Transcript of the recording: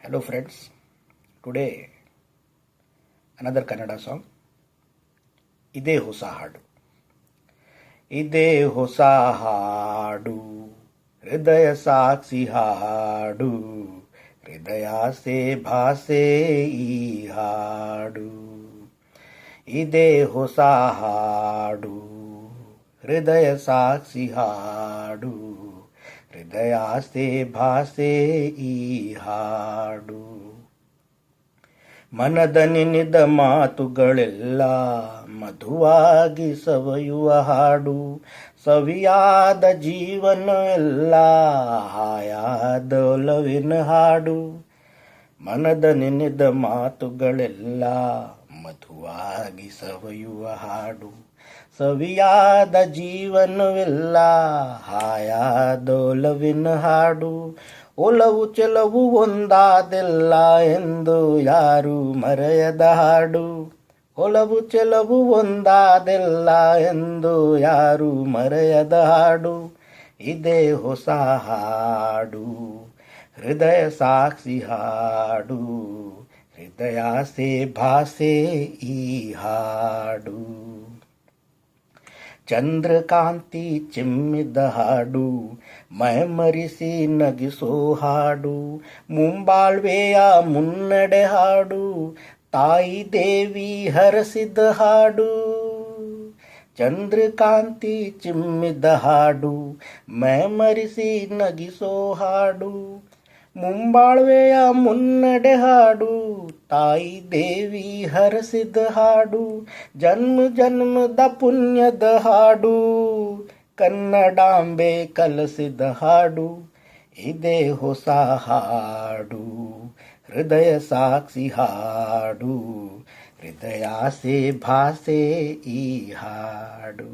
Hello friends, today another Kannada song. Ide hosa hadu. Ide hosa hadu. Hridaya saksi hadu. Hridaya se bhase ee hadu. Ide hosa hadu. Hridaya saksi hadu. ಹೃದಯ ಸೇ ಭಾಸೆ ಈ ಹಾಡು. ಮನದ ನೆನೆದ ಮಾತುಗಳೆಲ್ಲ ಮಧುವಾಗಿ ಸವಿಯುವ ಹಾಡು. ಸವಿಯಾದ ಜೀವನ ಎಲ್ಲ ಹಾಯಾದ ಒಲವಿನ ಹಾಡು. ಮನದ ನೆನೆದ ಮಾತುಗಳೆಲ್ಲ ಮಧುವಾಗಿ ಸವಿಯುವ ಹಾಡು. ಸವಿಯಾದ ಜೀವನವೆಲ್ಲ ಹಾಯಾದ ಒಲವಿನ ಹಾಡು. ಒಲವು ಚೆಲವು ಒಂದಾದೆಲ್ಲ ಎಂದು ಯಾರು ಮರೆಯದ ಹಾಡು. ಒಲವು ಚೆಲವು ಒಂದಾದೆಲ್ಲ ಎಂದು ಯಾರು ಮರೆಯದ ಹಾಡು. ಇದೇ ಹೊಸ ಹಾಡು, ಹೃದಯ ಸಾಕ್ಷಿ ಹಾಡು. ಹೃದಯ ಸೇ ಭಾಸೆ ಈ ಹಾಡು. ಚಂದ್ರಕಾಂತಿ ಚಿಮ್ಮಿದ ಹಾಡು, ಮೈಮರಿಸಿ ನಗಿಸೋ ಹಾಡು. ಮುಂಬಾಳ್ವೆಯ ಮುನ್ನಡೆ ಹಾಡು, ತಾಯಿ ದೇವಿ ಹರಸಿದ ಹಾಡು. ಚಂದ್ರಕಾಂತಿ ಚಿಮ್ಮಿದ ಹಾಡು, ಮೈಮರಿಸಿ ನಗಿಸೋ ಹಾಡು. ಮುಂಬಾಳ್ವೆಯ ಮುನ್ನಡೆ ಹಾಡು, ತಾಯಿ ದೇವಿ ಹರಸಿದ ಹಾಡು. ಜನ್ಮ ಜನ್ಮದ ಪುಣ್ಯದ ಹಾಡು, ಕನ್ನಡಾಂಬೆ ಕಲಸಿದ ಹಾಡು. ಇದೇ ಹೊಸ ಹಾಡು, ಹೃದಯ ಸಾಕ್ಷಿ ಹಾಡು. ಹೃದಯ ಸೇ ಭಾಸೆ ಈ ಹಾಡು.